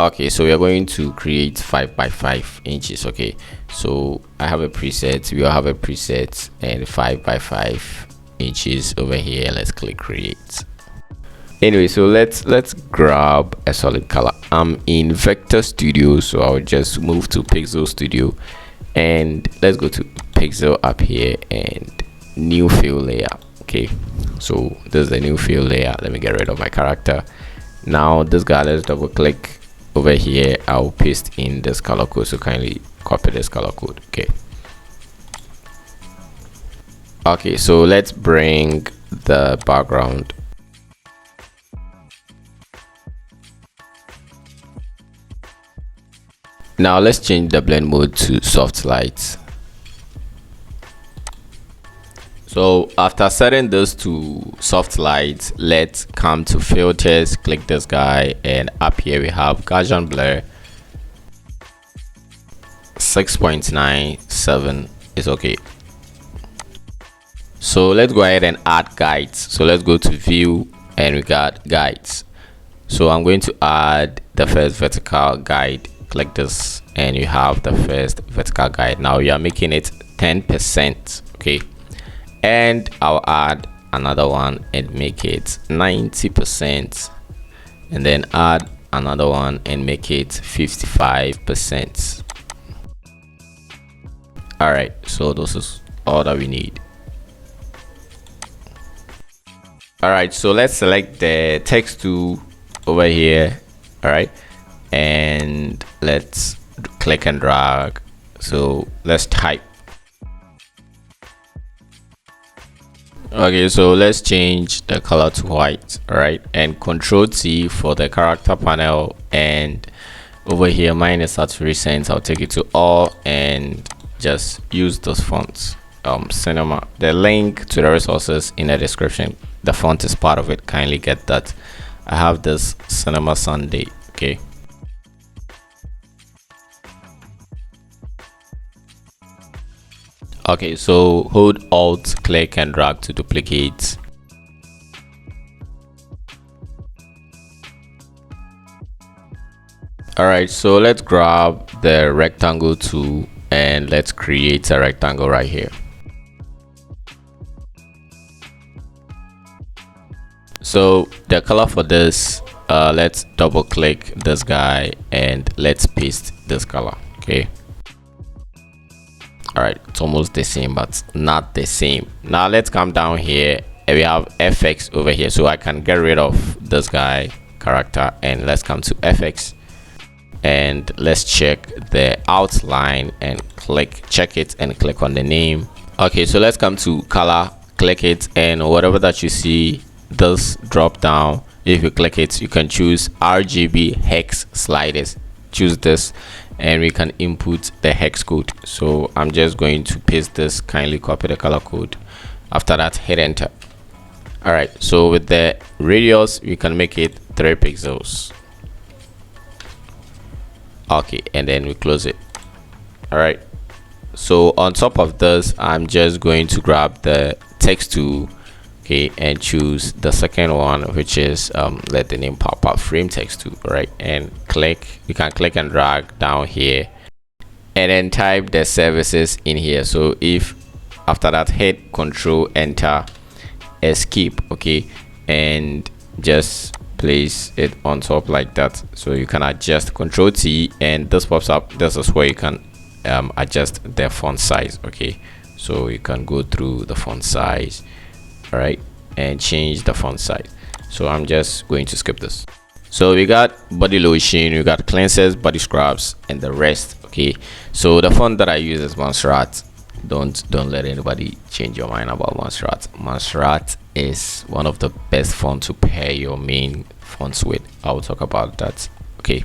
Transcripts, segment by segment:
Okay, so we are going to create 5 by 5 inches. Okay, so I have a preset, we all have a preset, and 5 by 5 inches over here. Let's click create. Anyway, so let's grab a solid color. I'm in Vector Studio, so I'll just move to Pixel Studio, and let's go to Pixel up here and new fill layer. Okay, so this is the new fill layer. Let me get rid of my character. Now this guy, let's double click over here. I'll paste in this color code, so kindly copy this color code. Okay, so let's bring the background. Now let's change the blend mode to soft light. So after setting this to soft light, let's come to filters, click this guy, and up here we have Gaussian blur 6.97 is okay. So let's go ahead and add guides. So let's go to view and we got guides. So I'm going to add the first vertical guide. Click this and you have the first vertical guide. Now you are making it 10%. Okay, and I'll add another one and make it 90%, and then add another one and make it 55%. All right, so this is all that we need. All right, so let's select the text tool over here. All right, and let's click and drag. So let's type. Okay, so let's change the color to white. All right, and Control T for the character panel, and over here mine is at recent. I'll take it to all and just use those fonts. Cinema, the link to the resources in the description. The font is part of it, kindly get that. I have this Cinema Sunday. Okay, okay, so hold Alt, click and drag to duplicate. All right, so let's grab the rectangle tool and let's create a rectangle right here. So the color for this, let's double click this guy and let's paste this color. Okay, all right, it's almost the same but not the same. Now let's come down here and we have FX over here, so I can get rid of this guy character, and let's come to FX and let's check the outline and check it and click on the name. Okay, so let's come to color, click it, and whatever that you see, this drop down, if you click it, you can choose RGB hex sliders. Choose this and we can input the hex code. So I'm just going to paste this, kindly copy the color code. After that, hit enter. All right, so with the radius we can make it 3 pixels. Okay, and then we close it. All right, so on top of this, I'm just going to grab the text tool, okay, and choose the second one, which is let the name pop up, frame text tool. Right, and click, you can click and drag down here and then type the services in here. So if after that, hit Control Enter, escape, okay, and just place it on top like that. So you can adjust, Control T, and this pops up. This is where you can adjust the font size. Okay, so you can go through the font size, all right, and change the font size. So I'm just going to skip this. So we got body lotion, we got cleansers, body scrubs, and the rest. Okay, so the font that I use is Montserrat. Don't let anybody change your mind about Montserrat. Montserrat is one of the best fonts to pair your main fonts with. I'll talk about that. Okay,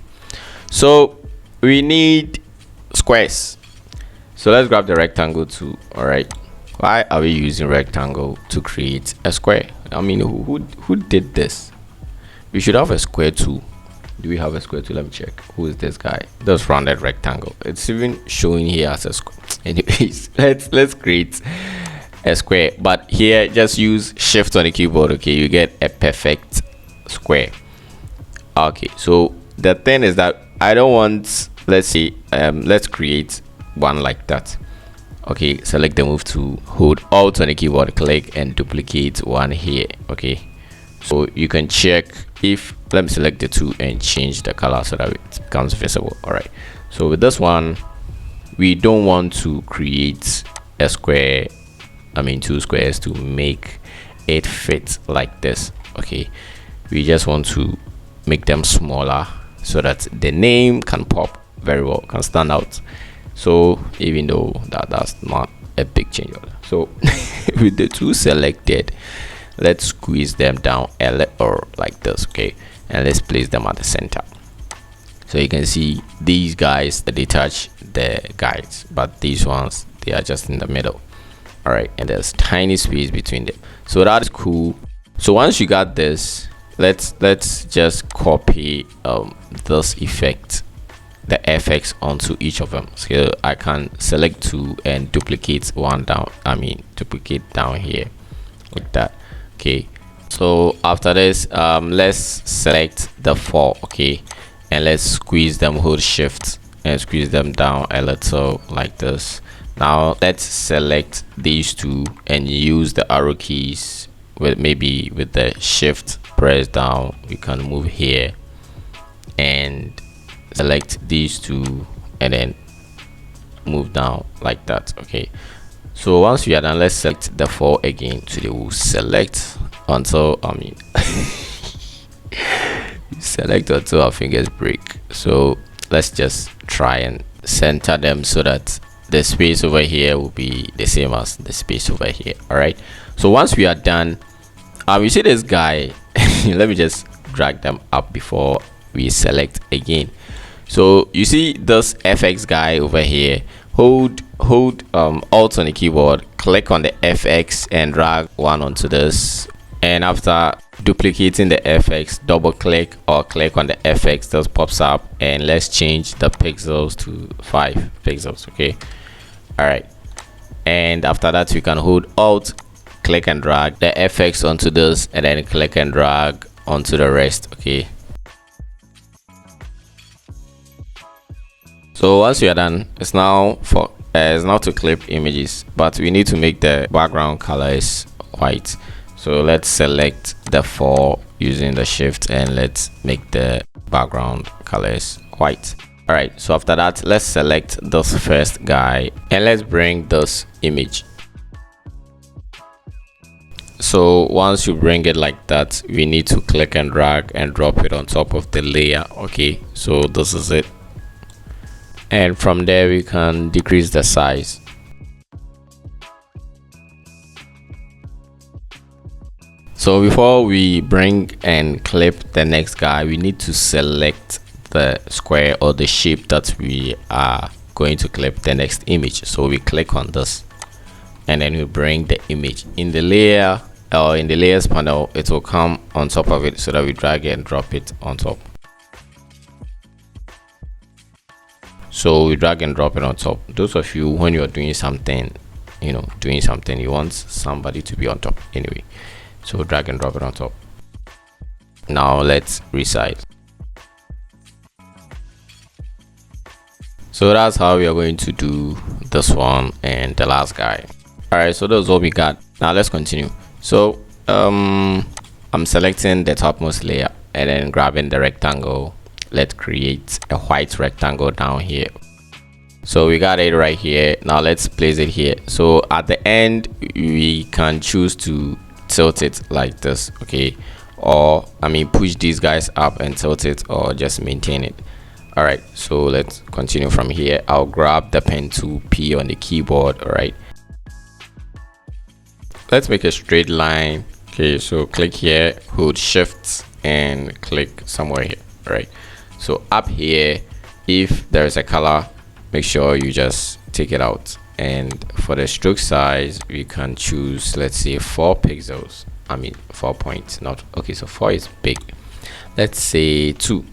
so we need squares. So let's grab the rectangle tool. All right, why are we using rectangle to create a square? I mean, who did this? We should have a square tool. Do we have a square tool? Let me check. Who is this guy? This rounded rectangle. It's even showing here as a square. Anyways, let's create a square, but here just use shift on the keyboard. Okay, you get a perfect square. Okay, so the thing is that I don't want, let's say, let's create one like that. Okay, select the move to hold alt on the keyboard, click and duplicate one here. Okay, so you can check if, let me select the two and change the color so that it becomes visible. All right, so with this one, we don't want to create a square, I mean two squares, to make it fit like this. Okay, we just want to make them smaller so that the name can pop very well, can stand out. So even though that's not a big change, so with the two selected, let's squeeze them down a little like this. Okay, and let's place them at the center. So you can see these guys, they touch the guides, but these ones, they are just in the middle. All right, and there's tiny space between them, so that is cool. So once you got this, let's just copy this effect, the FX, onto each of them. So I can select two and duplicate one down, I mean duplicate down here like that. Okay, so after this, let's select the four. Okay, and let's squeeze them, hold shift and squeeze them down a little like this. Now let's select these two and use the arrow keys with, maybe with the shift press down, we can move here and select these two and then move down like that. Okay, so once we are done, let's select the four again. Today we'll select until, I mean select until our fingers break. So let's just try and center them so that the space over here will be the same as the space over here. All right, so once we are done, you see this guy let me just drag them up before we select again. So you see this FX guy over here, hold alt on the keyboard, click on the FX and drag one onto this, and after duplicating the FX, double click or click on the FX, this pops up, and let's change the pixels to 5 pixels. Okay, all right, and after that we can hold alt, click and drag the FX onto this, and then click and drag onto the rest. Okay, so once we are done, it's now to clip images, but we need to make the background colors white. So let's select the 4 using the shift and let's make the background colors white. All right, so after that, let's select this first guy and let's bring this image. So once you bring it like that, we need to click and drag and drop it on top of the layer. Okay, so this is it, and from there we can decrease the size. So before we bring and clip the next guy, we need to select the square or the shape that we are going to clip the next image. So we click on this and then we bring the image in the layer, or in the layers panel, it will come on top of it, so that we drag it and drop it on top. So we drag and drop it on top. Those of you, when you're doing something, you want somebody to be on top anyway, so drag and drop it on top. Now let's resize. So that's how we are going to do this one and the last guy. All right, so that's all we got. Now let's continue. So I'm selecting the topmost layer and then grabbing the rectangle. Let's create a white rectangle down here. So we got it right here. Now let's place it here. So at the end, we can choose to tilt it like this. Okay, or I mean push these guys up and tilt it, or just maintain it. All right, so let's continue from here. I'll grab the pen tool, P on the keyboard. All right, let's make a straight line. Okay, so click here, hold shift and click somewhere here. All right, so up here, if there is a color, make sure you just take it out. And for the stroke size, we can choose, let's say 4 pixels. I mean 4 points, not okay, so 4 is big. Let's say 2.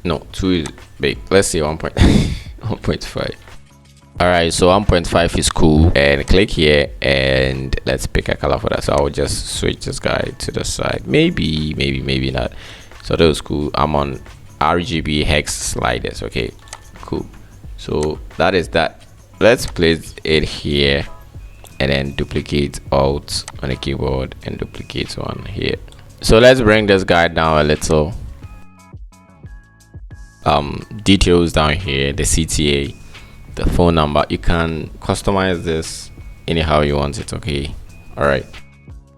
No, 2 is big. Let's say 1.5. All right, so 1.5 is cool, and click here and let's pick a color for that. So I will just switch this guy to the side, maybe not. So that was cool. I'm RGB hex sliders. Okay, cool. So that is that. Let's place it here and then duplicate Alt on the keyboard and duplicate one here. So let's bring this guy down a little. Details down here, the CTA, the phone number. You can customize this anyhow you want it. Okay, all right.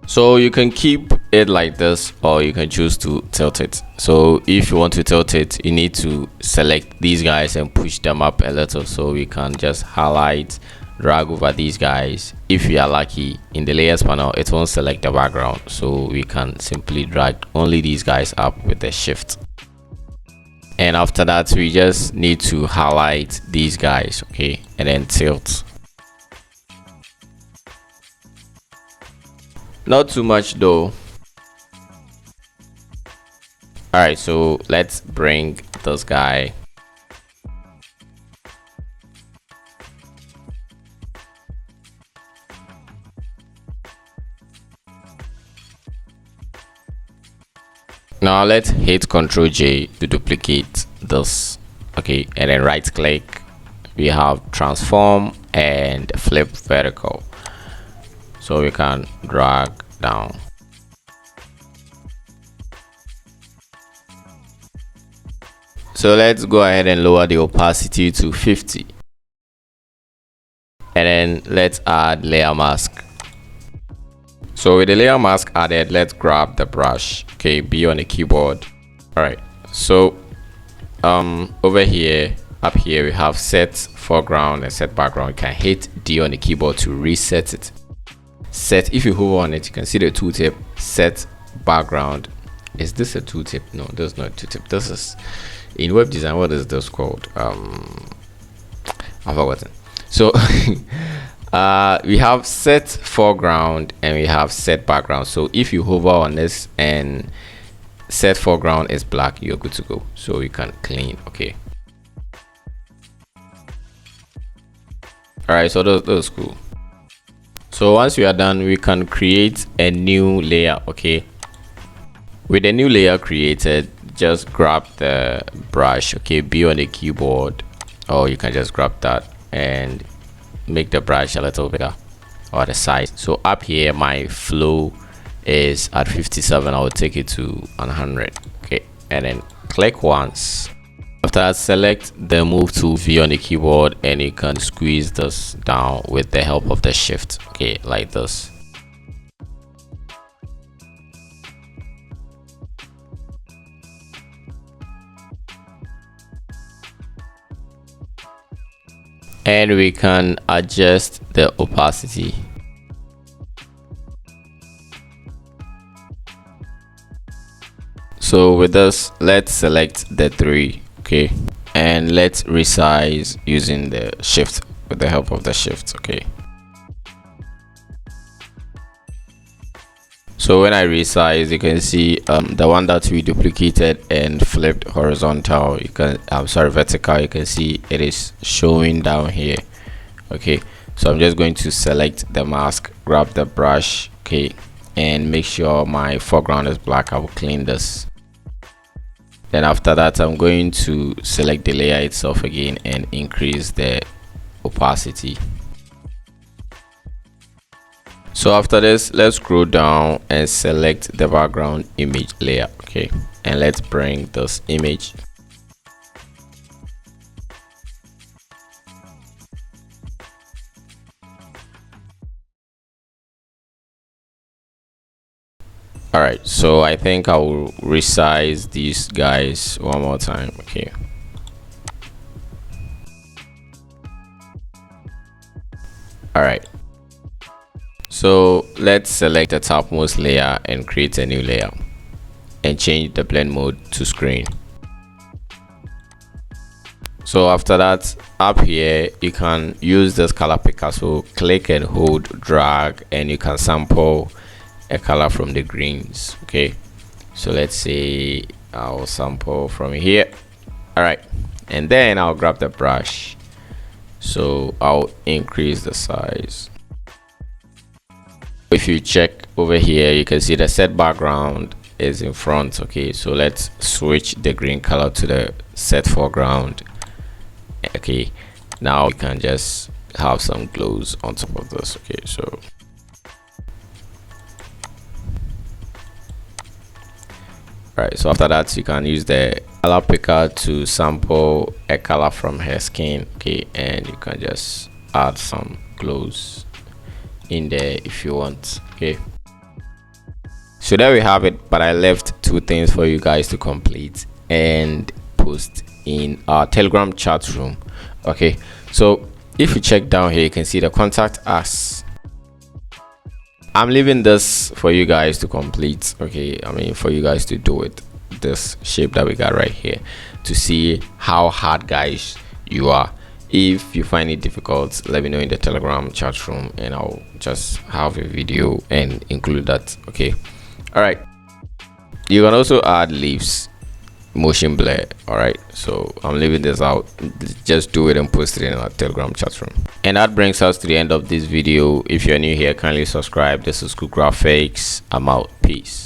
So you can keep it like this, or you can choose to tilt it. So if you want to tilt it, you need to select these guys and push them up a little. So we can just highlight, drag over these guys. If you are lucky, in the layers panel it won't select the background, so we can simply drag only these guys up with the shift. And after that, we just need to highlight these guys, okay, and then tilt. Not too much though. All right, so let's bring this guy. Now let's hit Ctrl J to duplicate this. Okay, and then right click. We have transform and flip vertical. So we can drag down. So let's go ahead and lower the opacity to 50. And then let's add layer mask. So with the layer mask added, let's grab the brush. Okay, be on the keyboard. All right, so over here, up here, we have set foreground and set background. You can hit D on the keyboard to reset it. Set, if you hover on it, you can see the tooltip. Set background. Is this a tooltip? No, this is not a tooltip. This is in web design. What is this called? I've forgotten. So we have set foreground and we have set background. So if you hover on this and set foreground is black, you're good to go. So you can clean. Okay. All right. So those cool. So once we are done, we can create a new layer. Okay, with a new layer created, just grab the brush. Okay, be on the keyboard, or you can just grab that and make the brush a little bigger, or the size. So up here, my flow is at 57. I will take it to 100. Okay, and then click once. After that, select the move tool V on the keyboard and you can squeeze this down with the help of the shift. Okay, like this. And we can adjust the opacity. So with this, let's select the 3. Okay, and let's resize using the shift, with the help of the shift. Okay, so when I resize, you can see the one that we duplicated and flipped horizontal, you can vertical, you can see it is showing down here. Okay, so I'm just going to select the mask, grab the brush, okay, and make sure my foreground is black. I will clean this. Then after that, I'm going to select the layer itself again and increase the opacity. So after this, let's scroll down and select the background image layer. Okay, and let's bring this image. All right, so I think I will resize these guys one more time. Okay, all right, so let's select the topmost layer and create a new layer and change the blend mode to screen. So after that, up here you can use this color picker. So click and hold, drag, and you can sample a color from the greens. Okay, so let's say I'll sample from here. All right, and then I'll grab the brush, so I'll increase the size. If you check over here, you can see the set background is in front. Okay, so let's switch the green color to the set foreground. Okay, now you can just have some glows on top of this. Okay, so right, so after that you can use the color picker to sample a color from her skin. Okay, and you can just add some glows in there if you want. Okay, so there we have it, but I left two things for you guys to complete and post in our Telegram chat room. Okay, so if you check down here, you can see the contact us. I'm leaving this for you guys to complete. Okay, I mean for you guys to do it, this shape that we got right here, to see how hard guys you are. If you find it difficult, let me know in the Telegram chat room and I'll just have a video and include that. Okay, all right, you can also add leaves, motion blur. All right, so I'm leaving this out. Just do it and post it in our Telegram chat room. And that brings us to the end of this video. If you're new here, kindly subscribe. This is Cool Graphics. I'm out. Peace.